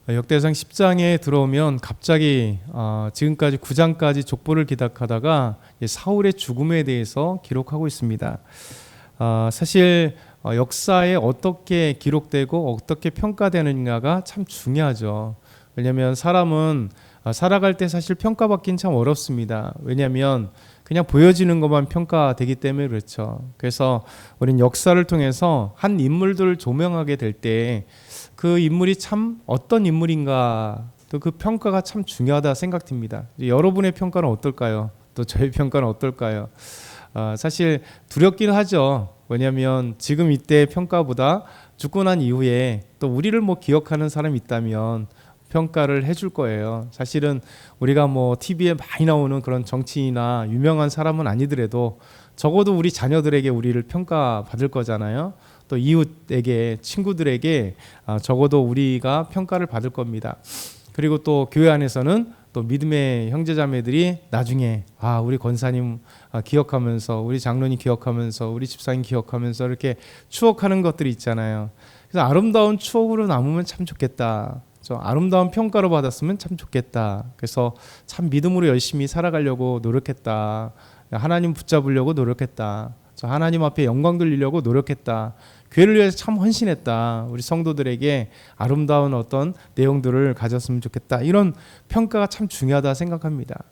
역대상 10장에 들어오면 갑자기 지금까지 9장까지 족보를 기록하다가 사울의 죽음에 대해서 기록하고 있습니다. 사실 역사에 어떻게 기록되고 어떻게 평가되느냐가 참 중요하죠. 왜냐하면 사람은 살아갈 때 사실 평가받기는 참 어렵습니다. 왜냐하면 그냥 보여지는 것만 평가되기 때문에 그렇죠. 그래서 우리는 역사를 통해서 한 인물들을 조명하게 될 때 그 인물이 참 어떤 인물인가, 또 그 평가가 참 중요하다 생각됩니다. 여러분의 평가는 어떨까요? 또 저의 평가는 어떨까요? 사실 두렵긴 하죠. 왜냐하면 지금 이때 평가보다 죽고 난 이후에 또 우리를 기억하는 사람이 있다면 평가를 해줄 거예요. 사실은 우리가 TV에 많이 나오는 그런 정치인이나 유명한 사람은 아니더라도 적어도 우리 자녀들에게 우리를 평가받을 거잖아요. 또 이웃에게, 친구들에게 적어도 우리가 평가를 받을 겁니다. 그리고 또 교회 안에서는 또 믿음의 형제자매들이 나중에 우리 권사님 기억하면서, 우리 장로님 기억하면서, 우리 집사님 기억하면서 이렇게 추억하는 것들이 있잖아요. 그래서 아름다운 추억으로 남으면 참 좋겠다. 아름다운 평가로 받았으면 참 좋겠다. 그래서 참 믿음으로 열심히 살아가려고 노력했다. 하나님 붙잡으려고 노력했다. 하나님 앞에 영광 돌리려고 노력했다. 교회를 위해서 참 헌신했다. 우리 성도들에게 아름다운 어떤 내용들을 가졌으면 좋겠다. 이런 평가가 참 중요하다 생각합니다.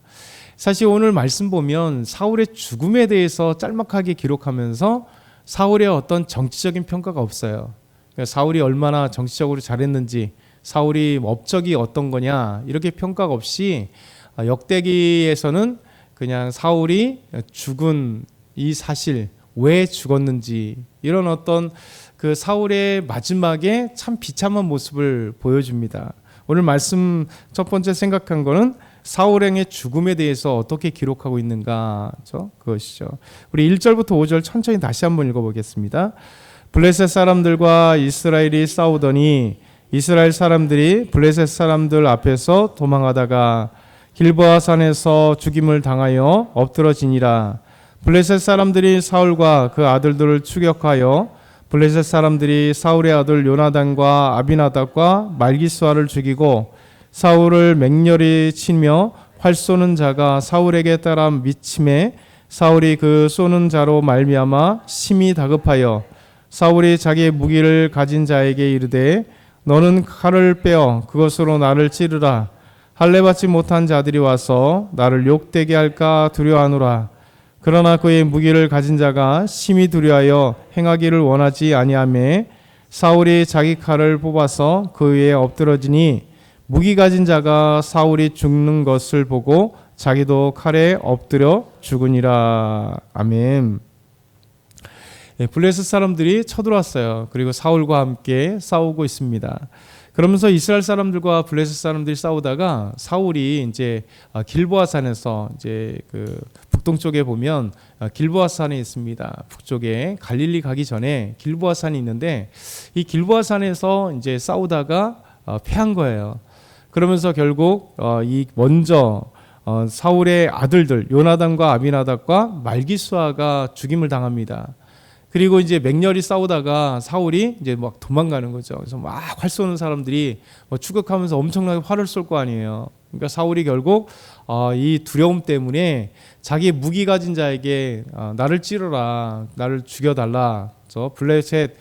사실 오늘 말씀 보면 사울의 죽음에 대해서 짤막하게 기록하면서 사울의 어떤 정치적인 평가가 없어요. 그러니까 사울이 얼마나 정치적으로 잘했는지, 사울이 업적이 어떤 거냐, 이렇게 평가가 없이 역대기에서는 그냥 사울이 죽은 이 사실, 왜 죽었는지, 이런 어떤 그 사울의 마지막에 참 비참한 모습을 보여줍니다. 오늘 말씀 첫 번째 생각한 거는 사울의 죽음에 대해서 어떻게 기록하고 있는가, 그것이죠. 우리 1절부터 5절 천천히 다시 한번 읽어보겠습니다. 블레셋 사람들과 이스라엘이 싸우더니 이스라엘 사람들이 블레셋 사람들 앞에서 도망하다가 길보아 산에서 죽임을 당하여 엎드러지니라. 블레셋 사람들이 사울과 그 아들들을 추격하여 블레셋 사람들이 사울의 아들 요나단과 아비나답과 말기스와를 죽이고 사울을 맹렬히 치며 활 쏘는 자가 사울에게 따라 미침에 사울이 그 쏘는 자로 말미암아 심히 다급하여 사울이 자기의 무기를 가진 자에게 이르되 너는 칼을 빼어 그것으로 나를 찌르라. 할례받지 못한 자들이 와서 나를 욕되게 할까 두려워하노라. 그러나 그의 무기를 가진 자가 심히 두려워하여 행하기를 원하지 아니하매 사울이 자기 칼을 뽑아서 그 위에 엎드러지니 무기 가진 자가 사울이 죽는 것을 보고 자기도 칼에 엎드려 죽으니라. 아멘. 블레셋 사람들이 쳐들어왔어요. 그리고 사울과 함께 싸우고 있습니다. 그러면서 이스라엘 사람들과 블레셋 사람들이 싸우다가 사울이 이제 길보아 산에서 이제 그 북동쪽에 보면 길보아 산이 있습니다. 북쪽에 갈릴리 가기 전에 길보아 산이 있는데 이 길보아 산에서 이제 싸우다가 패한 거예요. 그러면서 결국 이 먼저 사울의 아들들 요나단과 아비나답과 말기수아가 죽임을 당합니다. 그리고 이제 맹렬히 싸우다가 사울이 이제 막 도망가는 거죠. 그래서 막 활 쏘는 사람들이 추격하면서 엄청나게 활을 쏠 거 아니에요. 그러니까 사울이 결국 이 두려움 때문에 자기 무기 가진 자에게 나를 찌르라, 나를 죽여달라. 블레셋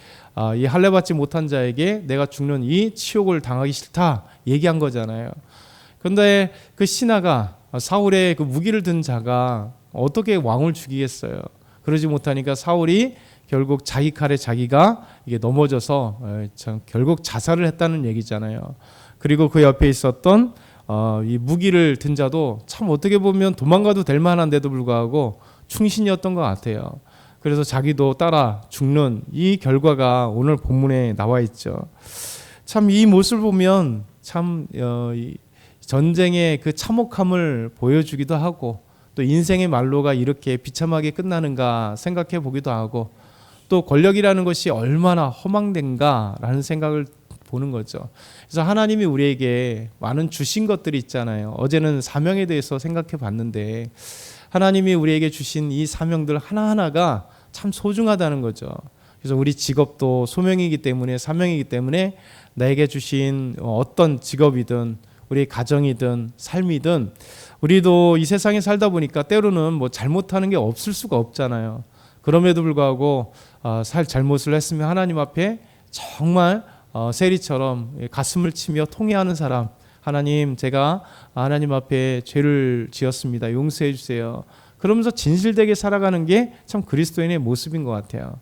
이 할례받지 못한 자에게 내가 죽는 이 치욕을 당하기 싫다 얘기한 거잖아요. 그런데 그 신하가 사울의 그 무기를 든 자가 어떻게 왕을 죽이겠어요? 그러지 못하니까 사울이 결국 자기 칼에 자기가 이게 넘어져서 결국 자살을 했다는 얘기잖아요. 그리고 그 옆에 있었던 이 무기를 든 자도 참 어떻게 보면 도망가도 될 만한데도 불구하고 충신이었던 것 같아요. 그래서 자기도 따라 죽는 이 결과가 오늘 본문에 나와 있죠. 참 이 모습을 보면 참 전쟁의 그 참혹함을 보여주기도 하고 또 인생의 말로가 이렇게 비참하게 끝나는가 생각해 보기도 하고 또 권력이라는 것이 얼마나 허망된가라는 생각을 보는 거죠. 그래서 하나님이 우리에게 많은 주신 것들이 있잖아요. 어제는 사명에 대해서 생각해 봤는데 하나님이 우리에게 주신 이 사명들 하나하나가 참 소중하다는 거죠. 그래서 우리 직업도 소명이기 때문에, 사명이기 때문에 나에게 주신 어떤 직업이든 우리 가정이든 삶이든 우리도 이 세상에 살다 보니까 때로는 뭐 잘못하는 게 없을 수가 없잖아요. 그럼에도 불구하고 잘못을 했으면 하나님 앞에 정말 세리처럼 가슴을 치며 통회하는 사람, 하나님, 제가 하나님 앞에 죄를 지었습니다. 용서해 주세요. 그러면서 진실되게 살아가는 게 참 그리스도인의 모습인 것 같아요.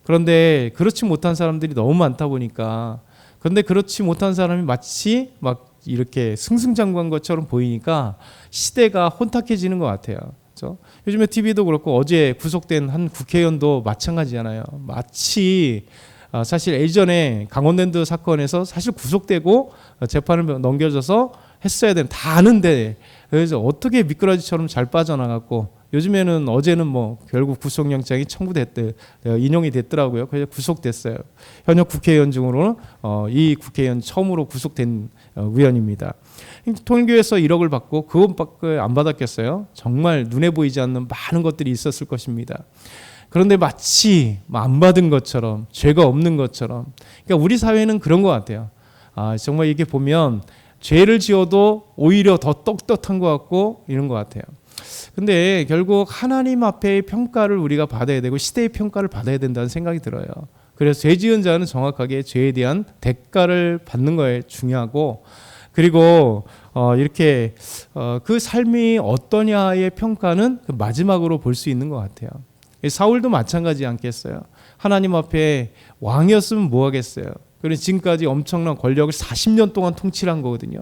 그런데 그렇지 못한 사람들이 너무 많다 보니까, 그런데 그렇지 못한 사람이 마치 막 이렇게 승승장구한 것처럼 보이니까 시대가 혼탁해지는 것 같아요. 그렇죠? 요즘에 TV도 그렇고 어제 구속된 한 국회의원도 마찬가지잖아요. 마치 사실 예전에 강원랜드 사건에서 사실 구속되고 재판을 넘겨져서 했어야 되는, 다 아는데 그래서 어떻게 미꾸라지처럼 잘 빠져나갔고, 요즘에는 어제는 뭐 결국 구속영장이 청구됐대, 인용이 됐더라고요. 그래서 구속됐어요. 현역 국회의원 중으로는 이 국회의원 처음으로 구속된 의원입니다. 통일교에서 1억을 받고 그것밖에 안 받았겠어요? 정말 눈에 보이지 않는 많은 것들이 있었을 것입니다. 그런데 마치 안 받은 것처럼, 죄가 없는 것처럼, 그러니까 우리 사회는 그런 것 같아요. 정말 이게 보면 죄를 지어도 오히려 더 떳떳한 것 같고 이런 것 같아요. 근데 결국 하나님 앞에 평가를 우리가 받아야 되고 시대의 평가를 받아야 된다는 생각이 들어요. 그래서 죄 지은 자는 정확하게 죄에 대한 대가를 받는 거에 중요하고, 그리고 이렇게 그 삶이 어떠냐의 평가는 그 마지막으로 볼 수 있는 것 같아요. 사울도 마찬가지 않겠어요? 하나님 앞에 왕이었으면 뭐 하겠어요? 그래서 지금까지 엄청난 권력을 40년 동안 통치한 거거든요.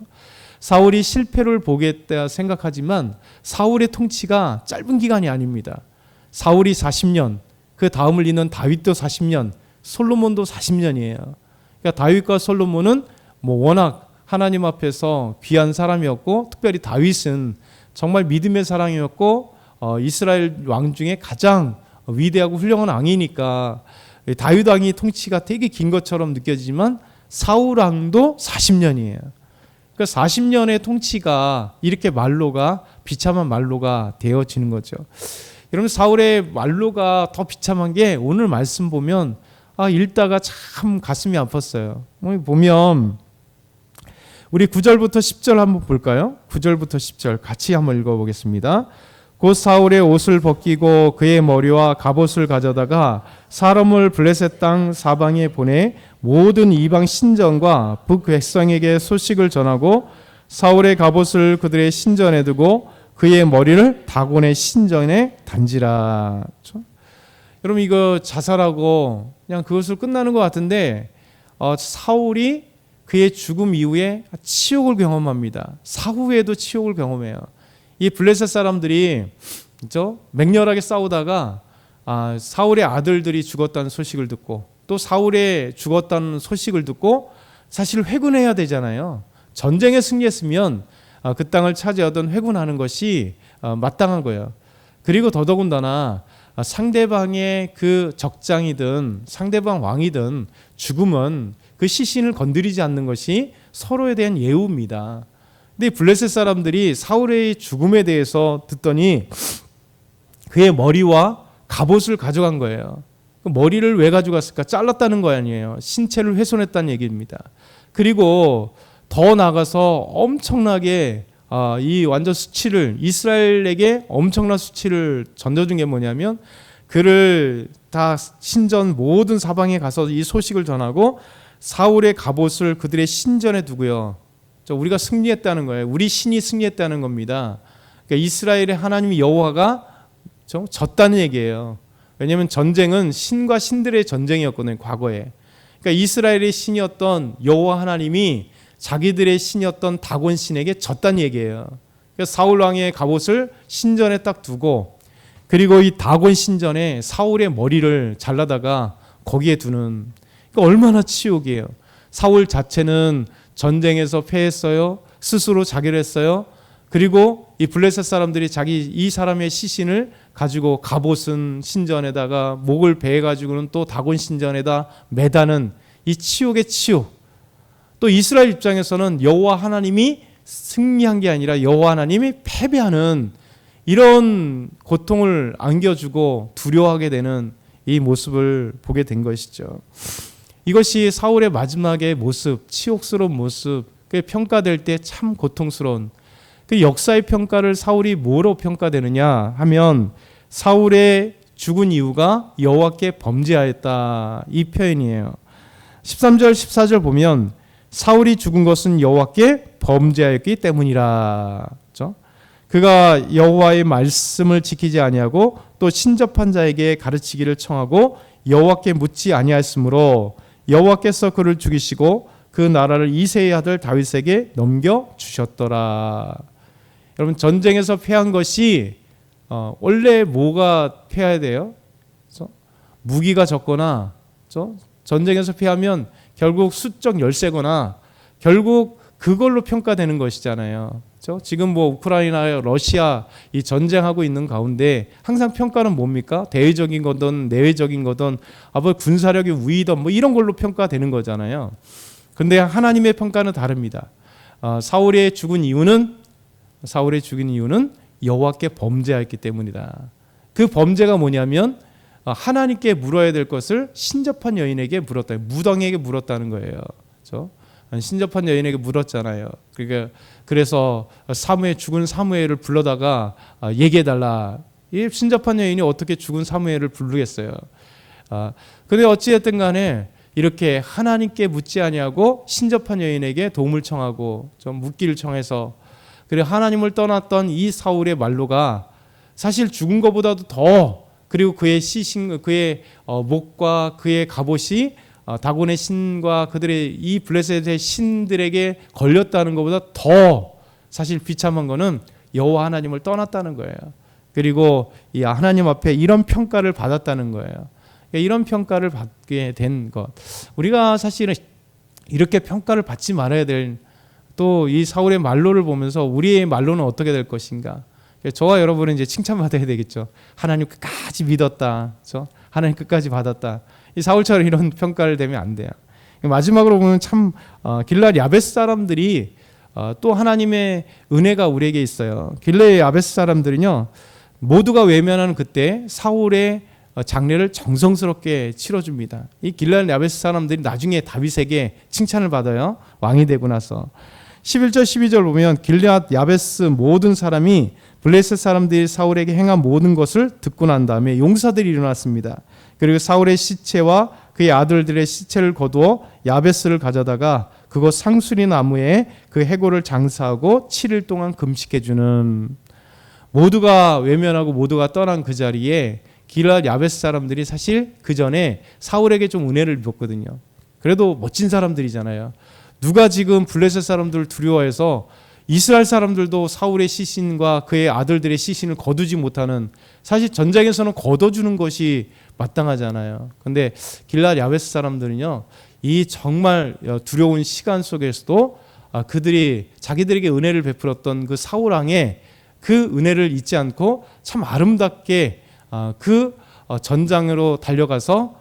사울이 실패를 보겠다 생각하지만 사울의 통치가 짧은 기간이 아닙니다. 사울이 40년, 그 다음을 잇는 다윗도 40년, 솔로몬도 40년이에요. 그러니까 다윗과 솔로몬은 뭐 워낙 하나님 앞에서 귀한 사람이었고, 특별히 다윗은 정말 믿음의 사람이었고 이스라엘 왕 중에 가장 위대하고 훌륭한 왕이니까 다윗 왕이 통치가 되게 긴 것처럼 느껴지지만 사울 왕도 40년이에요. 그러니까 40년의 통치가 이렇게 말로가, 비참한 말로가 되어지는 거죠. 여러분, 사울의 말로가 더 비참한 게 오늘 말씀 보면 읽다가 참 가슴이 아팠어요. 보면 우리 9절부터 10절 한번 볼까요? 9절부터 10절 같이 한번 읽어보겠습니다. 곧 사울의 옷을 벗기고 그의 머리와 갑옷을 가져다가 사람을 블레셋 땅 사방에 보내 모든 이방 신전과 북백성에게 소식을 전하고 사울의 갑옷을 그들의 신전에 두고 그의 머리를 다곤의 신전에 단지라. 그렇죠? 여러분, 이거 자살하고 그냥 그것을 끝나는 것 같은데 사울이 그의 죽음 이후에 치욕을 경험합니다. 사후에도 치욕을 경험해요. 이 블레셋 사람들이 그렇죠? 맹렬하게 싸우다가 사울의 아들들이 죽었다는 소식을 듣고, 또 사울의 죽었다는 소식을 듣고 사실 회군해야 되잖아요. 전쟁에 승리했으면 그 땅을 차지하던 회군하는 것이 마땅한 거예요. 그리고 더더군다나 상대방의 그 적장이든 상대방 왕이든 죽으면 그 시신을 건드리지 않는 것이 서로에 대한 예우입니다. 근데 블레셋 사람들이 사울의 죽음에 대해서 듣더니 그의 머리와 갑옷을 가져간 거예요. 그 머리를 왜 가져갔을까? 잘랐다는 거 아니에요. 신체를 훼손했다는 얘기입니다. 그리고 더 나가서 엄청나게 이 완전 수치를, 이스라엘에게 엄청난 수치를 던져준 게 뭐냐면, 그를 다 신전 모든 사방에 가서 이 소식을 전하고 사울의 갑옷을 그들의 신전에 두고요. 우리가 승리했다는 거예요. 우리 신이 승리했다는 겁니다. 그러니까 이스라엘의 하나님 여호와가 졌다는 얘기예요. 왜냐하면 전쟁은 신과 신들의 전쟁이었거든요, 과거에. 그러니까 이스라엘의 신이었던 여호와 하나님이 자기들의 신이었던 다곤 신에게 졌다는 얘기예요. 그래서 사울 왕의 갑옷을 신전에 딱 두고, 그리고 이 다곤 신전에 사울의 머리를 잘라다가 거기에 두는, 그러니까 얼마나 치욕이에요. 사울 자체는 전쟁에서 패했어요. 스스로 자결 했어요. 그리고 이 블레셋 사람들이 이 사람의 시신을 가지고 갑옷은 신전에다가, 목을 베어 가지고는 또 다곤 신전에다 매다는 이 치욕의 치욕. 또 이스라엘 입장에서는 여호와 하나님이 승리한 게 아니라 여호와 하나님이 패배하는 이런 고통을 안겨주고 두려워하게 되는 이 모습을 보게 된 것이죠. 이것이 사울의 마지막의 모습, 치욕스러운 모습, 그 평가될 때 참 고통스러운 그 역사의 평가를 사울이 뭐로 평가되느냐 하면 사울의 죽은 이유가 여호와께 범죄하였다, 이 표현이에요. 13절 14절 보면 사울이 죽은 것은 여호와께 범죄하였기 때문이라. 그렇죠? 그가 여호와의 말씀을 지키지 아니하고 또 신접한 자에게 가르치기를 청하고 여호와께 묻지 아니하였으므로 여호와께서 그를 죽이시고 그 나라를 이새의 아들 다윗에게 넘겨 주셨더라. 여러분, 전쟁에서 패한 것이 원래 뭐가 패해야 돼요? 그렇죠? 무기가 적거나, 그렇죠? 전쟁에서 패하면 결국 수적 열세거나 결국 그걸로 평가되는 것이잖아요. 그렇죠? 지금 뭐 우크라이나, 러시아 이 전쟁하고 있는 가운데 항상 평가는 뭡니까? 대외적인 거든 내외적인 거든 뭐 군사력이 우위든 뭐 이런 걸로 평가되는 거잖아요. 그런데 하나님의 평가는 다릅니다. 사울의 죽은 이유는 여호와께 범죄하였기 때문이다. 그 범죄가 뭐냐면 하나님께 물어야 될 것을 신접한 여인에게 물었다. 무당에게 물었다는 거예요. 그렇죠? 신접한 여인에게 물었잖아요. 그러니까 그래서 죽은 사무엘을 불러다가 얘기해달라. 이 신접한 여인이 어떻게 죽은 사무엘을 부르겠어요? 근데 어찌됐든 간에 이렇게 하나님께 묻지 아니하고 신접한 여인에게 도움을 청하고 좀 묻기를 청해서, 그리고 하나님을 떠났던 이 사울의 말로가 사실 죽은 것보다도 더, 그리고 그의 시신, 그의 목과 그의 갑옷이 다곤의 신과 그들의 이 블레셋의 신들에게 걸렸다는 것보다 더 사실 비참한 것은 여호와 하나님을 떠났다는 거예요. 그리고 이 하나님 앞에 이런 평가를 받았다는 거예요. 이런 평가를 받게 된 것, 우리가 사실은 이렇게 평가를 받지 말아야 될, 또 이 사울의 말로를 보면서 우리의 말로는 어떻게 될 것인가. 저와 여러분은 이제 칭찬받아야 되겠죠. 하나님 끝까지 믿었다, 그렇죠? 하나님 끝까지 받았다. 이 사울처럼 이런 평가를 대면 안 돼요. 마지막으로 보면 참 길르앗 야베스 사람들이 또 하나님의 은혜가 우리에게 있어요. 길르앗 야베스 사람들은요, 모두가 외면하는 그때 사울의 장례를 정성스럽게 치러줍니다. 이 길르앗 야베스 사람들이 나중에 다윗에게 칭찬을 받아요. 왕이 되고 나서 11절 12절 보면 길르앗 야베스 모든 사람이 블레셋 사람들이 사울에게 행한 모든 것을 듣고 난 다음에 용사들이 일어났습니다. 그리고 사울의 시체와 그의 아들들의 시체를 거두어 야베스를 가져다가 그곳 상수리 나무에 그 해골을 장사하고 7일 동안 금식해주는, 모두가 외면하고 모두가 떠난 그 자리에 길르앗 야베스 사람들이 사실 그 전에 사울에게 좀 은혜를 입었거든요. 그래도 멋진 사람들이잖아요. 누가 지금 블레셋 사람들을 두려워해서 이스라엘 사람들도 사울의 시신과 그의 아들들의 시신을 거두지 못하는, 사실 전쟁에서는 거둬주는 것이 마땅하잖아요. 근데 길르앗 야베스 사람들은요, 이 정말 두려운 시간 속에서도 그들이 자기들에게 은혜를 베풀었던 그 사울 왕의 그 은혜를 잊지 않고 참 아름답게 그 전장으로 달려가서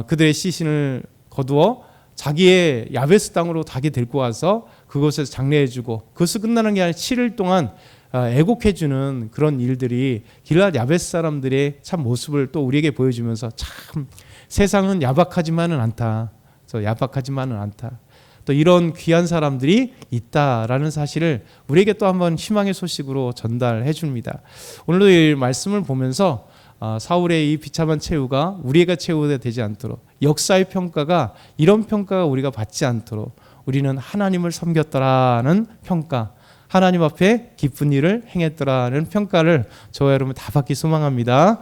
그들의 시신을 거두어 자기의 야베스 땅으로 자기 데리고 와서 그곳에서 장례해주고, 그것이 끝나는 게 아니라 7일 동안 애곡해주는 그런 일들이 길르앗 야베스 사람들의 참 모습을 또 우리에게 보여주면서 참 세상은 야박하지만은 않다. 야박하지만은 않다. 또 이런 귀한 사람들이 있다라는 사실을 우리에게 또 한번 희망의 소식으로 전달해 줍니다. 오늘도 이 말씀을 보면서 사울의 이 비참한 최후가 우리가 최후가 되지 않도록, 역사의 평가가 이런 평가가 우리가 받지 않도록 우리는 하나님을 섬겼더라는 평가, 하나님 앞에 기쁜 일을 행했더라는 평가를 저와 여러분 다 받기 소망합니다.